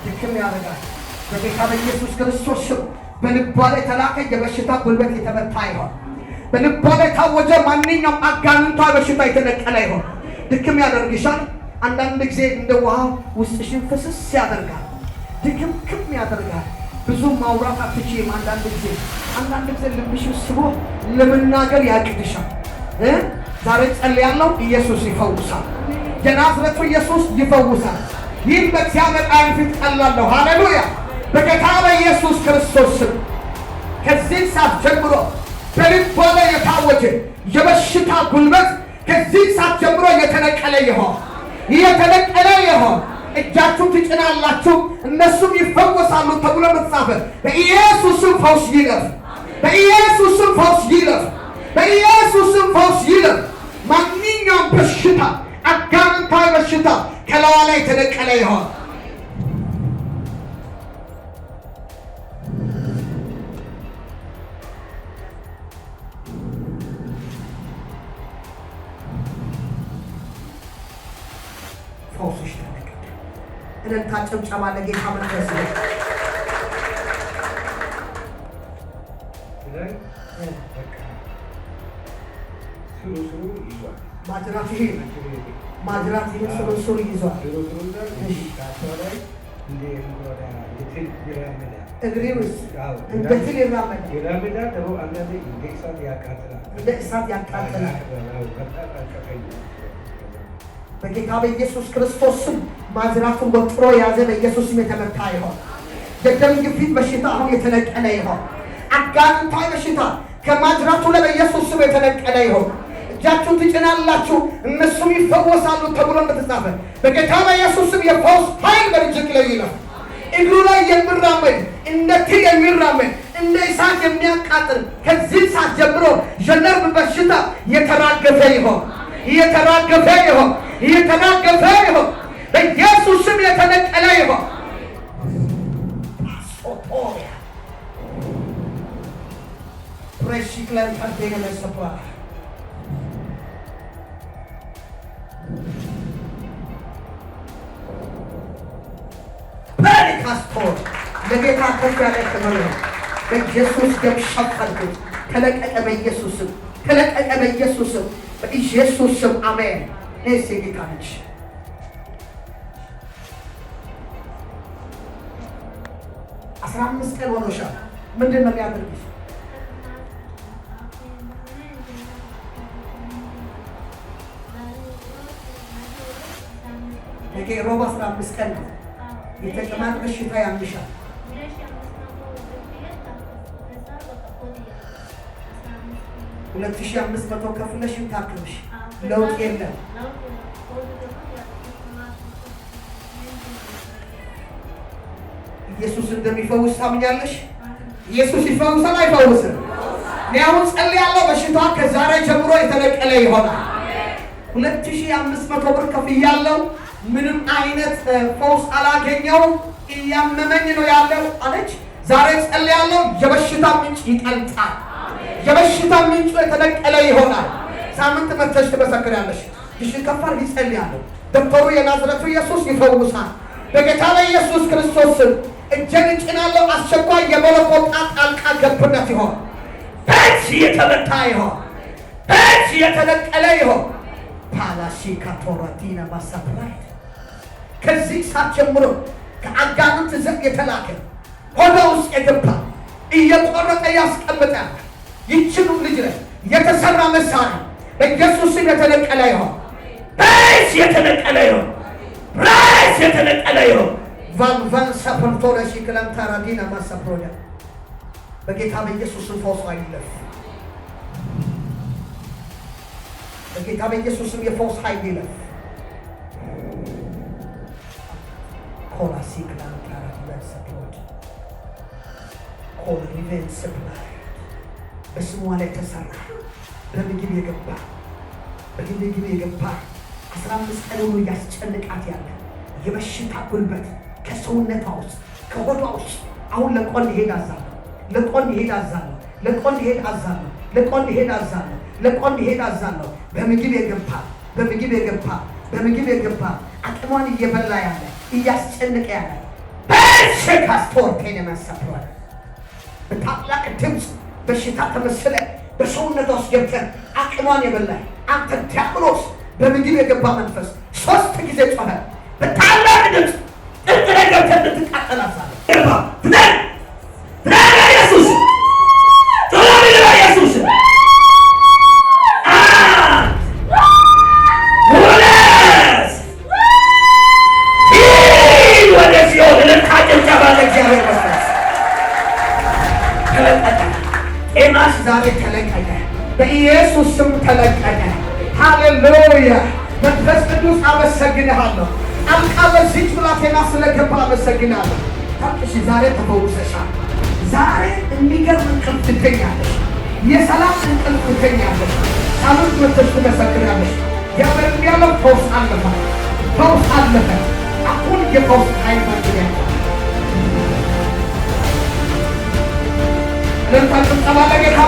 ድክም ያደርጋል። በጌታ በኢየሱስ ክርስቶስ ስም በልቧ ላይ የተላከ የበሽታ ጉልበት የተመታ ይሆን። በልቧ ላይ ታወጀ ማንኛውም አጋንንቷ በሽታ የተነቀለ ይሆን። ድክም ያደርግሻል። አንዳንድ ጊዜ እንደ ውሃ ውስጥሽን ፍስስ ያደርጋል። ድክምክም ያደርጋል። ብዙ ማውራት አትችይም። አንዳንድ ጊዜ ልብሽን ስቦ ለመናገር ያቅድሻል። ዛሬ ጸልያለሁ፣ ኢየሱስ ይፈውሳል። የናዝሬቱ ኢየሱስ ይፈውሳል። ይህን በእግዚአብሔር ዓይን ፊት ቀላለሁ። ሃሌሉያ! በጌታ በኢየሱስ ክርስቶስ ስም ከዚህ ሰዓት ጀምሮ በልቧ ላይ የታወጀ የበሽታ ጉልበት ከዚህ ሰዓት ጀምሮ የተነቀለ ይሆን። እጃችሁን ትጭናላችሁ፣ እነሱም ይፈወሳሉ ተብሎ መጻፈ። በኢየሱስም ፈውስ ይለፍ። በኢየሱስም ፈውስ ይለፍ። በኢየሱስም ፈውስ ይለፍ። ማንኛውም በሽታ አጋንንታዊ በሽታ ከላዋ ላይ የተነቀለ ይሆን። ፈውስሽ ተነቀለ። እልልታ ጭብጨባ ለጌታ መንፈስ ነው። ማጅራት ይሄ ስሩ ይዟል። እግሬ ውስጥ እንደ ትል ይራመዳል። እንደ እሳት ያቃጥላል። በጌታ በኢየሱስ ክርስቶስ ስም ማጅራቱን ወጥሮ የያዘ በኢየሱስ ስም የተመታ ይሆን። የደም ግፊት በሽታ አሁን የተነቀለ ይሆን። አጋንንታዊ በሽታ ከማጅራቱ ላይ በኢየሱስ ስም የተነቀለ ይሆን። እጃችሁን ትጭናላችሁ፣ እነሱም ይፈወሳሉ ተብሎ እንደተጻፈ በጌታ በኢየሱስ ስም የፈውስ ኃይል በእጅግ ላይ ይላል። እግሩ ላይ የሚራመድ እንደ ትል የሚራመድ እንደ እሳት የሚያቃጥል ከዚህ ሰዓት ጀምሮ የነርቭ በሽታ የተራገፈ ይሆን። በኢየሱስ ስም የተነቀለ ይሆን። ፕሬሽክለን ታደገለ ሰፕራ ፐሪካስቶር ለጌታ ከፍ ያለ ክብር ነው። በኢየሱስ ደም ሸፈንኩት። ተለቀቀ በኢየሱስ ስም። በኢየሱስ ስም አሜን። እሺ ጌታ ነች። 15 ቀን ሆኖሻል። ምንድን ነው የሚያደርግሽ? ሮብ 15 ቀን ነው። የተቅማጥ በሽታ ያምሻል። 2500 ከፍለሽ ታክምሽ ለውጥ የለም። ኢየሱስ እንደሚፈውስ ታምኛለሽ? ኢየሱስ ይፈውሳል አይፈውስም? እኔ አሁን ጸልያለሁ፣ በሽታዋ ከዛሬ ጀምሮ የተነቀለ ይሆናል። 2500 ብር ከፍያለሁ፣ ምንም አይነት ፈውስ አላገኘውም፣ እያመመኝ ነው ያለው አለች። ዛሬ ጸልያለሁ፣ የበሽታ ምንጭ ይቀልጣል። የበሽታ ምንጩ የተነቀለ ይሆናል። ሳምንት መተሽ ትመሰክሪያለሽ። ይሽን ከፋር ይጸልያለሁ። ዶክተሩ የናዝሬቱ ኢየሱስ ይፈውሳል። በጌታ በኢየሱስ ክርስቶስ ስም እጄን እጭናለሁ። አስቸኳይ የመለኮት ጣልቃ ገብነት ይሆን። በእጅ የተመታ ይሆን። በእጅ የተነቀለ ይሆን። ፓላሺ ካቶራቲና ማሳፕራይድ ከዚህ ሰዓት ጀምሮ ከአጋንንት ዘንድ የተላከ ሆዷ ውስጥ የገባ እየቆረጠ ያስቀምጣል። ይችኑ ልጅ ላይ የተሰራ መሳሪያ በኢየሱስ ስም የተነቀለ ይሆን። በእጅ የተነቀለ ይሆን። ራስ የተነቀለ ይሆን። ቫን ሳፖርቶለሺ ክላንታራዲና ማሳፕሮዳ በጌታ በኢየሱስ ስም ፈውስ አይለፍ። በጌታ በኢየሱስ ስም የፈውስ ኃይል ይለፍ። ኮላሲ ክላንታራዲና ሳፖርዳ ኮሊቬን ሰፕላይ በስሟ ላይ ተሰራ በምግብ የገባ 15 ቀን ሁሉ ያስጨንቃት ያለ የበሽታ ጉልበት ከሰውነቷ ውስጥ ከሆዷ ውስጥ አሁን ለቆን ይሄድ አዛለሁ። በምግብ የገባ አቅሟን እየበላ ያለ እያስጨነቀ ያለ በሽካስቶር ከነመሰፈረ በታላቅ ድምፅ በሽታ ተመስለ በሰውነቷ ውስጥ ገብተህ አቅሟን የበላ አንተ ዲያብሎስ በምግብ የገባ መንፈስ 3 ጊዜ ጮኸ። በታላቅ ድምፅ ጥንጥረ ገብተህ እንድትቃጠል አዛለሁ። ኢየሱስ ኢየሱስ ጤናሽ ዛሬ ተለቀቀ፣ በኢየሱስ ስም ተለቀቀ። ሃሌሉያ! መንፈስ ቅዱስ አመሰግንሃለሁ። ጣልቃ በዚህች ብላቴና ስለገባ አመሰግናለሁ። ታውቂሽ ዛሬ ተፈውሰሻል። ዛሬ የሚገርም እንቅልፍ ትተኛለሽ፣ የሰላም እንቅልፍ ትተኛለሽ። ሳምንት መተሽ ትመሰግናለሽ። ያበል ያለው ፈውስ አለፈ፣ ፈውስ አለፈ። አሁን የፈውስ ኃይል ማግኘት ለምታጭም ጠባለ ጌታ